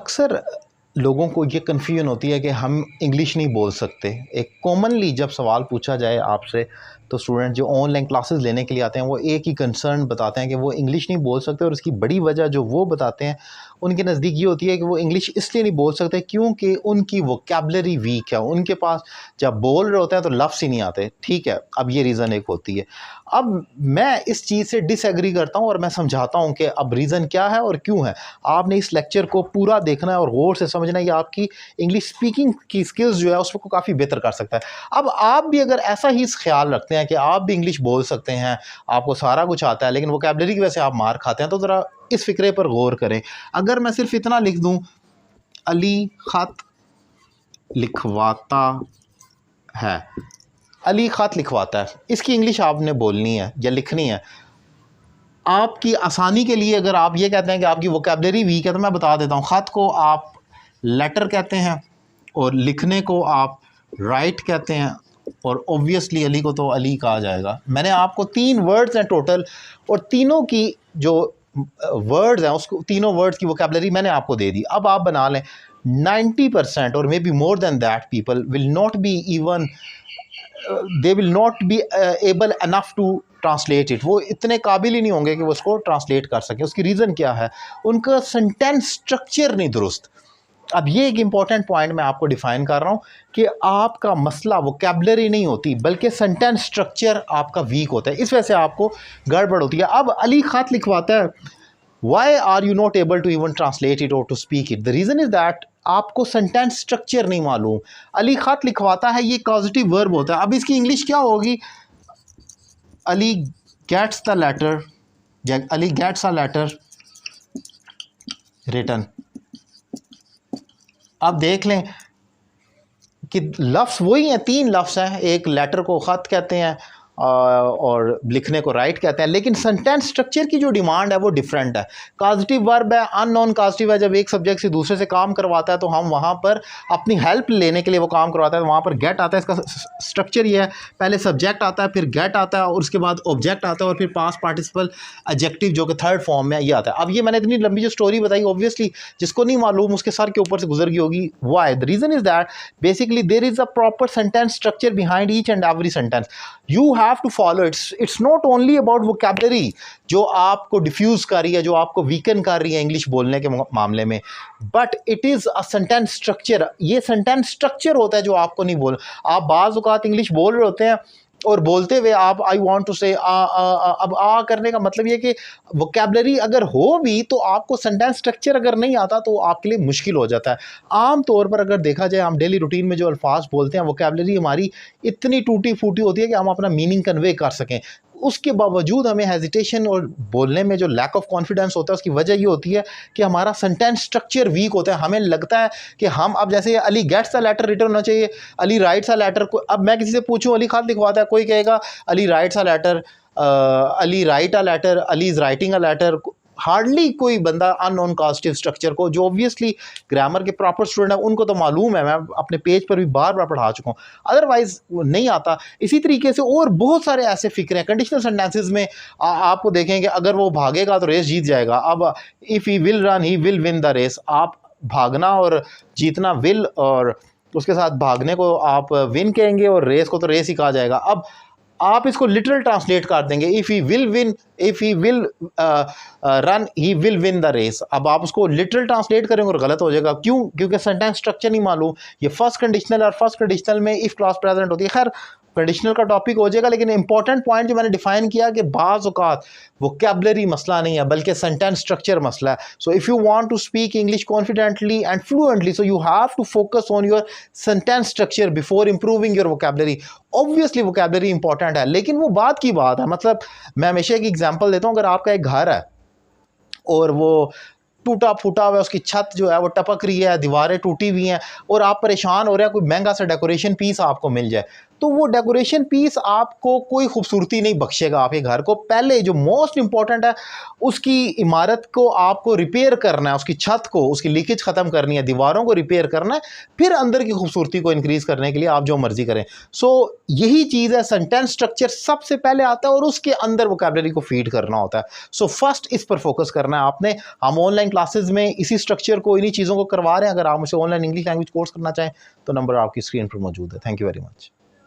अक्सर लोगों को ये कन्फ्यूजन होती है कि हम इंग्लिश नहीं बोल सकते। एक कॉमनली जब सवाल पूछा जाए आपसे तो स्टूडेंट जो ऑनलाइन क्लासेस लेने के लिए आते हैं वो एक ही कंसर्न बताते हैं कि वो इंग्लिश नहीं बोल सकते, और उसकी बड़ी वजह जो वो बताते हैं उनके नज़दीक ये होती है कि वो इंग्लिश इसलिए नहीं बोल सकते क्योंकि उनकी वोकैबुलरी वीक है। उनके पास जब बोल रहे होते हैं तो लफ्ज़ ही नहीं आते। ठीक है, अब ये रीज़न एक होती है। अब मैं इस चीज़ से डिसएग्री करता हूँ और मैं समझाता हूँ कि अब रीज़न क्या है और क्यों है। आपने इस लेक्चर को पूरा देखना है और गौर से समझना है, ये आपकी इंग्लिश स्पीकिंग की स्किल्स जो है उसको काफ़ी बेहतर कर सकता है। अब आप भी अगर ऐसा ही ख्याल रखते हैं कि आप भी इंग्लिश बोल सकते हैं, आपको सारा कुछ आता है, लेकिन वोकैबुलरी की वजह से आप मार खाते हैं, तो ज़रा इस फ़िक्रे पर गौर करें। अगर मैं सिर्फ इतना लिख दूँ, अली ख़त लिखवाता है, अली ख़त लिखवाता है, इसकी इंग्लिश आपने बोलनी है या लिखनी है। आपकी आसानी के लिए अगर आप ये कहते हैं कि आपकी वोकैबुलरी वीक है तो मैं बता देता हूँ, ख़त को आप लेटर कहते हैं और लिखने को आप राइट कहते हैं, और ऑब्वियसली अली को तो अली कहा जाएगा। मैंने आपको 3 वर्ड्स हैं टोटल, और तीनों की जो वर्ड्स हैं उसको, तीनों वर्ड्स की वोकैबुलरी मैंने आपको दे दी। अब आप बना लें 90% और maybe more than that people will not be even they will not be able enough to translate it. वो इतने काबिल ही नहीं होंगे कि वो उसको ट्रांसलेट कर सकें। उसकी रीज़न क्या है? उनका सेंटेंस स्ट्रक्चर नहीं दुरुस्त। अब ये एक इम्पॉर्टेंट पॉइंट मैं आपको डिफ़ाइन कर रहा हूँ कि आपका मसला वोकैबुलरी नहीं होती बल्कि सेंटेंस स्ट्रक्चर आपका वीक होता है, इस वजह से आपको गड़बड़ होती है। अब अली ख़त लिखवाता है, why are you not able to even translate it और to speak it? The reason is that आपको सेंटेंस स्ट्रक्चर नहीं मालूम। अली ख़त लिखवाता है, ये कॉजेटिव वर्ब होता है। अब इसकी इंग्लिश क्या होगी? अली गेट्स द लेटर, या Ali gets a letter written. अब देख लें कि लफ्ज़ वही हैं, 3 लफ्ज़ हैं। एक लेटर को ख़त कहते हैं और लिखने को राइट कहते हैं, लेकिन सेंटेंस स्ट्रक्चर की जो डिमांड है वो डिफरेंट है। कॉजेटिव वर्ब है, अननोन कॉजेटिव है। जब एक सब्जेक्ट से दूसरे से काम करवाता है तो हम वहाँ पर अपनी हेल्प लेने के लिए वो काम करवाता है, तो वहाँ पर गेट आता है। इसका स्ट्रक्चर ये है, पहले सब्जेक्ट आता है, फिर गेट आता है, और उसके बाद ऑब्जेक्ट आता है, और फिर पास्ट पार्टिसिपल एडजेक्टिव जो कि थर्ड फॉर्म में ये आता है। अब ये मैंने इतनी लंबी जो स्टोरी बताई, ऑब्वियसली जिसको नहीं मालूम उसके सर के ऊपर से गुजर गई होगी। Why? The reason is that basically there is a proper sentence structure behind each and every sentence. You have to follow. It's not only about vocabulary जो आपको डिफ्यूज़ कर रही है, जो आपको वीकन कर रही है इंग्लिश बोलने के मामले में, but it is a sentence structure. ये सेंटेंस स्ट्रक्चर होता है जो आपको नहीं बोल। आप बाज़ औक़ात इंग्लिश बोल रहे होते हैं और बोलते हुए आप आई वांट टू से अब करने का मतलब ये कि वोकैबुलरी अगर हो भी तो आपको सेंटेंस स्ट्रक्चर अगर नहीं आता तो आपके लिए मुश्किल हो जाता है। आम तौर पर अगर देखा जाए, हम डेली रूटीन में जो अल्फाज बोलते हैं, वोकैबुलरी हमारी इतनी टूटी फूटी होती है कि हम अपना मीनिंग कन्वे कर सकें। उसके बावजूद हमें हेजिटेशन और बोलने में जो लैक ऑफ कॉन्फिडेंस होता है उसकी वजह ये होती है कि हमारा सेंटेंस स्ट्रक्चर वीक होता है। हमें लगता है कि हम, अब जैसे Ali gets a letter return होना चाहिए, अली राइट्स अ लेटर। अब मैं किसी से पूछूं अली ख़त लिखवाता है, कोई कहेगा Ali writes a letter, Ali write a letter, Ali is writing a letter. Hardly कोई बंदा अननोन कॉजेटिव स्ट्रक्चर को, जो ऑब्वियसली ग्रामर के प्रॉपर स्टूडेंट है उनको तो मालूम है, मैं अपने पेज पर भी बार बार पढ़ा चुका हूँ, अदरवाइज नहीं आता। इसी तरीके से और बहुत सारे ऐसे फिक्रे हैं कंडीशनल सेंटेंसेस में। आपको देखेंगे अगर वो भागेगा तो रेस जीत जाएगा। अब if he will run he will win the race. आप भागना और जीतना विल, और उसके साथ भागने को आप विन कहेंगे और रेस को तो रेस ही कहा जाएगा। अब आप इसको लिटरल ट्रांसलेट कर देंगे, if he will win, if he will run he will win the race. अब आप उसको लिटरल ट्रांसलेट करेंगे और गलत हो जाएगा। क्यों? क्योंकि सेंटेंस स्ट्रक्चर नहीं मालूम। ये फर्स्ट कंडीशनल, और फर्स्ट कंडीशनल में इफ़ क्लॉज प्रेजेंट होती है। खैर कंडीशनल का टॉपिक हो जाएगा, लेकिन इंपॉर्टेंट पॉइंट जो मैंने डिफाइन किया कि बाज़ औक़ात वोकैबुलरी मसला नहीं है बल्कि सेंटेंस स्ट्रक्चर मसला है। So if you want to speak English confidently and fluently, so you have to focus on your sentence structure before improving your vocabulary. Obviously vocabulary important है, लेकिन वो बात की बात है। मतलब मैं हमेशा एक एग्जांपल देता हूँ, अगर आपका एक घर है और वो टूटा फूटा हुआ है, उसकी छत जो है वो टपक रही है, दीवारें टूटी हुई हैं, और आप परेशान हो रहे हैं कोई महंगा सा डेकोरेशन पीस आपको मिल जाए, तो वो डेकोरेशन पीस आपको कोई खूबसूरती नहीं बख्शेगा आपके घर को। पहले जो मोस्ट इंपॉर्टेंट है, उसकी इमारत को आपको रिपेयर करना है, उसकी छत को, उसकी लीकेज ख़त्म करनी है, दीवारों को रिपेयर करना है, फिर अंदर की खूबसूरती को इंक्रीज़ करने के लिए आप जो मर्जी करें। सो यही चीज़ है, सेंटेंस स्ट्रक्चर सबसे पहले आता है और उसके अंदर वोकैबुलरी को फीड करना होता है। सो फर्स्ट इस पर फोकस करना है आपने। हम ऑनलाइन क्लासेस में इसी स्ट्रक्चर को, इन्हीं चीज़ों को करवा रहे हैं। अगर आप मुझसे ऑनलाइन इंग्लिश लैंग्वेज कोर्स करना चाहें तो नंबर आपकी स्क्रीन पर मौजूद है। Thank you very much.